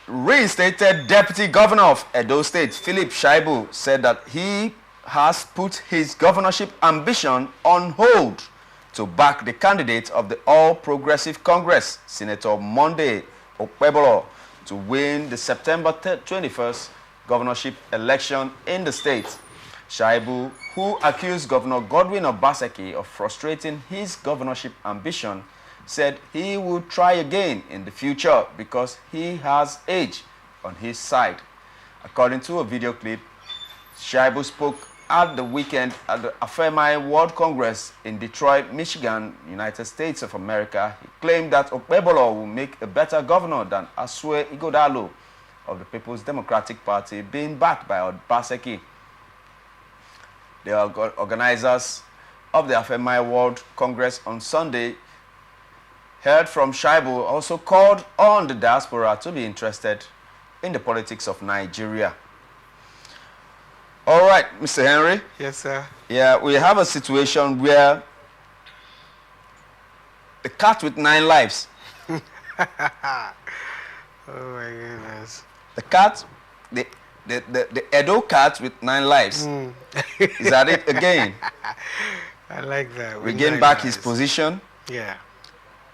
Reinstated Deputy Governor of Edo State, Philip Shaibu, said that he has put his governorship ambition on hold to back the candidate of the All Progressive Congress, Senator Monday Okpebholo, to win the September 21st governorship election in the state. Shaibu, who accused Governor Godwin Obaseki of frustrating his governorship ambition, said he would try again in the future because he has age on his side. According to a video clip, Shaibu spoke at the weekend at the Afemai World Congress in Detroit, Michigan, United States of America. He claimed that Okpebholo will make a better governor than Asue Ighodalo of the People's Democratic Party, being backed by Obaseki. The organizers of the Afemai World Congress on Sunday heard from Shaibu, also called on the diaspora to be interested in the politics of Nigeria. All right, Mr. Henry. Yes, sir. Yeah, we have a situation where the cat with 9 lives. Oh my goodness. The cat, the Edo cat with 9 lives. Is that it again? I like that. Regain back his position. Yeah.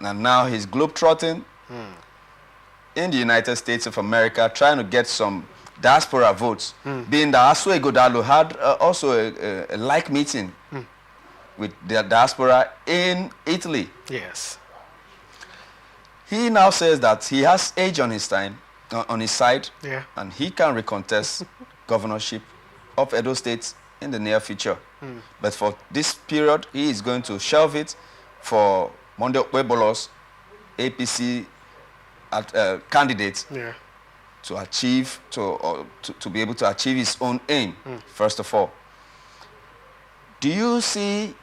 And now he's globetrotting in the United States of America, trying to get some diaspora votes. Being that Asue Ighodalo had also a like meeting with the diaspora in Italy. Yes. He now says that he has age on his side, yeah, and he can recontest governorship of Edo State in the near future. But for this period, he is going to shelve it for Monday Okpebholo's APC candidate, yeah, to achieve, to be able to achieve his own aim, first of all. Do you see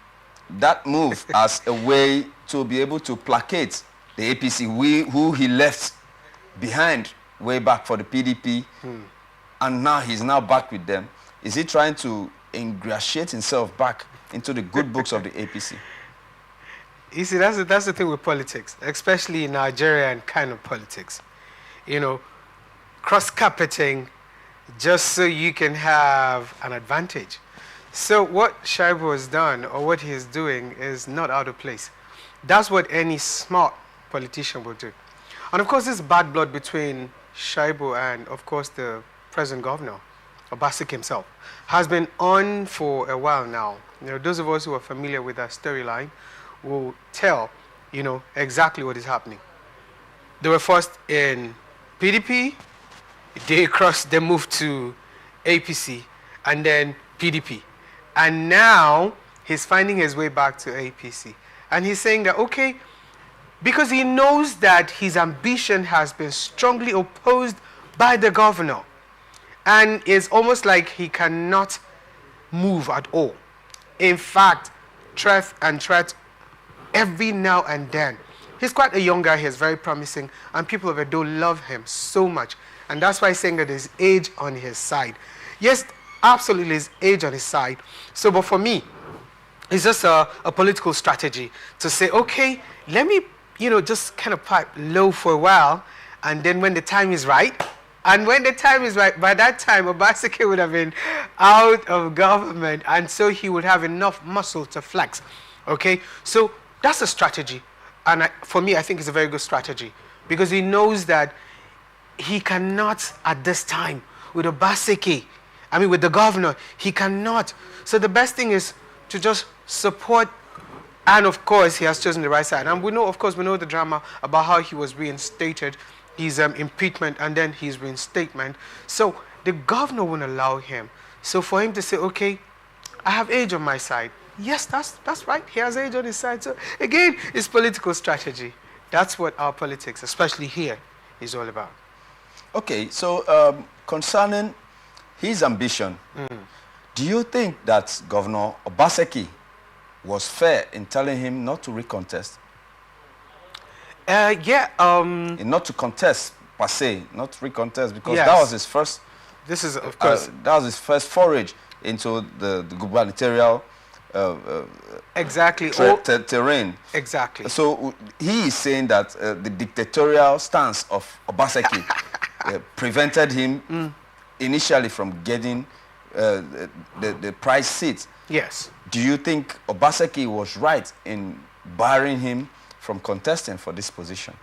that move as a way to be able to placate the APC, who he left behind way back for the PDP, and now he's now back with them? Is he trying to ingratiate himself back into the good books of the APC? You see, that's the thing with politics, especially in Nigerian kind of politics. You know, cross-carpeting just so you can have an advantage. So what Shaibu has done, or what he is doing, is not out of place. That's what any smart politician will do. And of course, this bad blood between Shaibu and, of course, the present governor, Obaseki himself, has been on for a while now. You know, those of us who are familiar with that storyline will tell, you know, exactly what is happening. They were first in PDP, they moved to APC, and then PDP. And now he's finding his way back to APC. And he's saying that, okay, because he knows that his ambition has been strongly opposed by the governor. And it's almost like he cannot move at all. In fact, threat every now and then. He's quite a young guy, he's very promising, and people of Edo love him so much. And that's why he's saying that there's age on his side. Yes, absolutely, there's age on his side. So, but for me, it's just a political strategy to say, okay, let me, you know, just kind of pipe low for a while, and then when the time is right, and when the time is right, by that time, Obaseki would have been out of government, and so he would have enough muscle to flex. Okay, so that's a strategy. And for me, I think it's a very good strategy, because he knows that he cannot, at this time, with Obaseki, with the governor, he cannot. So the best thing is to just support, and of course, he has chosen the right side. And we know, of course, we know the drama about how he was reinstated, his impeachment, and then his reinstatement. So the governor won't allow him. So for him to say, okay, I have age on my side. Yes, that's right. He has age on his side. So again, it's political strategy. That's what our politics, especially here, is all about. Okay, so concerning his ambition, do you think that Governor Obaseki was fair in telling him not to recontest? Yeah. Not to contest per se, not recontest, because yes, that was his first. This is, of course, that was his first forage into the gubernatorial exactly terrain. Exactly. So he is saying that the dictatorial stance of Obaseki prevented him initially from getting the prize seat. Yes. Do you think Obaseki was right in barring him from contesting for this position?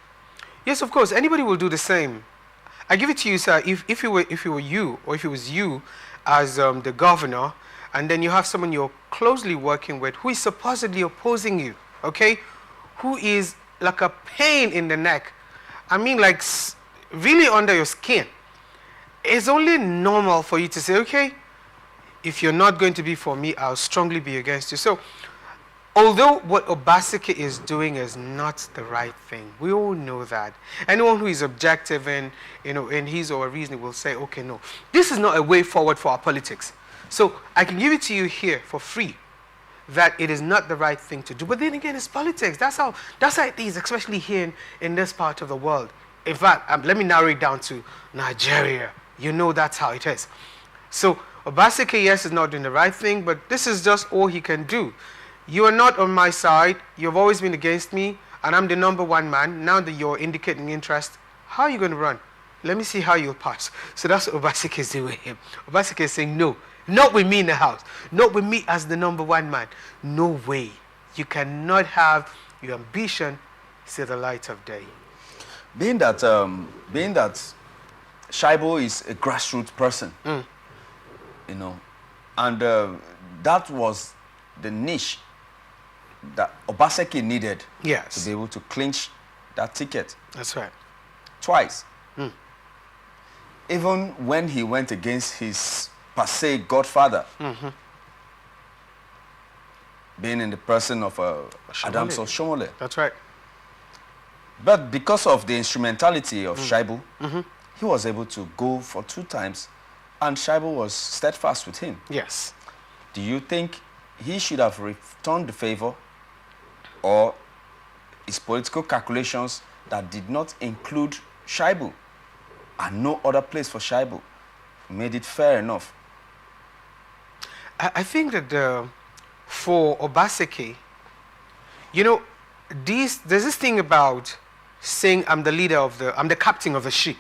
Yes, of course. Anybody will do the same. I give it to you, sir. If it were you, or if it was you as the governor, and then you have someone you're closely working with who is supposedly opposing you, okay, who is like a pain in the neck, I mean, like really under your skin, it's only normal for you to say, okay, if you're not going to be for me, I'll strongly be against you. So, although what Obaseki is doing is not the right thing, we all know that. Anyone who is objective and, you know, in his or her reasoning will say, okay, no, this is not a way forward for our politics. So I can give it to you here for free that it is not the right thing to do. But then again, it's politics. That's how it is, especially here in this part of the world. In fact, let me narrow it down to Nigeria. You know that's how it is. So Obaseki, yes, is not doing the right thing, but this is just all he can do. You are not on my side. You've always been against me, and I'm the #1 man. Now that you're indicating interest, how are you going to run? Let me see how you'll pass. So that's what Obaseki is doing with him. Obaseki is saying, no, not with me in the house. Not with me as the #1 man. No way. You cannot have your ambition see the light of day. Being that Shaibu is a grassroots person, you know, and that was the niche that Obaseki needed, yes, to be able to clinch that ticket. That's right. Twice. Even when he went against his passe godfather, being in the person of Adams Oshomole. That's right. But because of the instrumentality of Shaibu, he was able to go for 2 times, and Shaibu was steadfast with him. Yes. Do you think he should have returned the favor, or his political calculations that did not include Shaibu and no other place for Shaibu made it fair enough? I think that for Obaseki, you know, there's this thing about saying I'm the captain of the ship.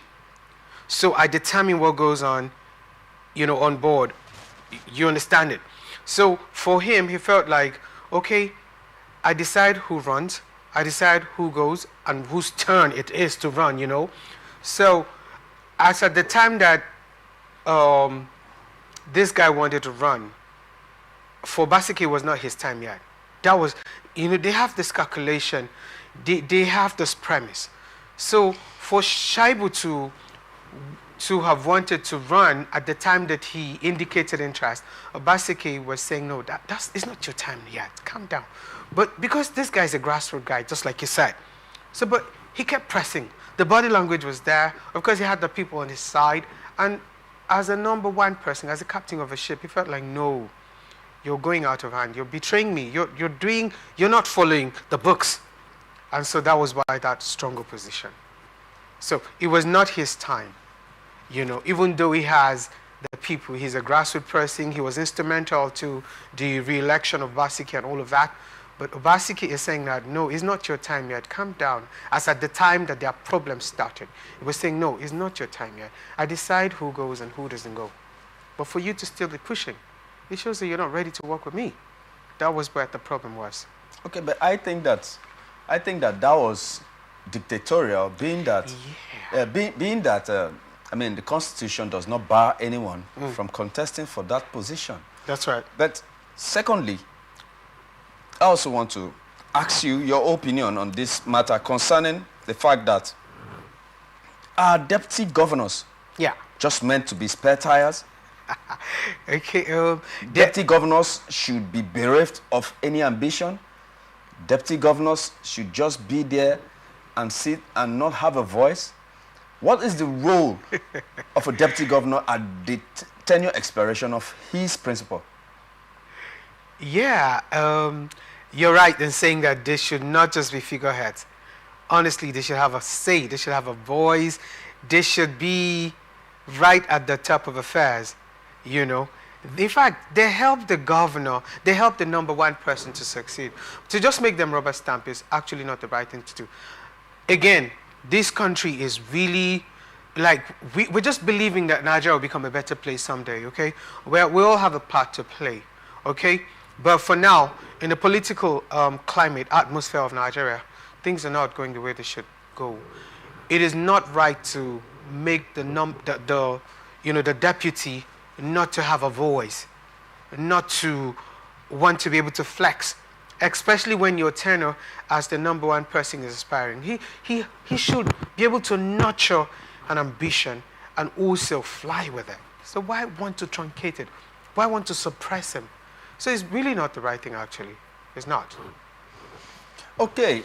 So I determine what goes on, you know, on board. You understand it? So for him, he felt like, okay, I decide who runs, I decide who goes, and whose turn it is to run, you know. So as at the time that this guy wanted to run, for Obaseki, it was not his time yet. That was, you know, they have this calculation, they have this premise. So for Shaibu to have wanted to run at the time that he indicated interest, Obaseki was saying, no, it's not your time yet, calm down. But because this guy is a grassroots guy, just like you said, so but he kept pressing. The body language was there. Of course, he had the people on his side. And as a #1 person, as a captain of a ship, he felt like, no, you're going out of hand. You're betraying me. You're not following the books. And so that was why that stronger position. So it was not his time. You know, even though he has the people, he's a grassroots person, he was instrumental to the re-election of Obaseki and all of that. But Obaseki is saying that, no, it's not your time yet, calm down. As at the time that their problems started, he was saying, no, it's not your time yet. I decide who goes and who doesn't go. But for you to still be pushing, it shows that you're not ready to work with me. That was where the problem was. Okay, but I think that was dictatorial, being that, I mean, the Constitution does not bar anyone from contesting for that position. That's right. But secondly, I also want to ask you your opinion on this matter concerning the fact that are deputy governors just meant to be spare tires? Okay. Deputy governors should be bereft of any ambition. Deputy governors should just be there and sit and not have a voice. What is the role of a deputy governor at the tenure expiration of his principal? Yeah, you're right in saying that they should not just be figureheads. Honestly, they should have a say, they should have a voice, they should be right at the top of affairs, you know. In fact, they help the governor, they help the #1 person to succeed. To just make them rubber stamp is actually not the right thing to do. Again, this country is really like we're just believing that Nigeria will become a better place someday, okay? Where we all have a part to play, okay? But for now, in the political climate, atmosphere of Nigeria, things are not going the way they should go. It is not right to make the deputy not to have a voice, not to want to be able to flex, especially when your tenure as the number one person is aspiring. He should be able to nurture an ambition and also fly with it. So why want to truncate it? Why want to suppress him? So it's really not the right thing, actually. It's not. Okay.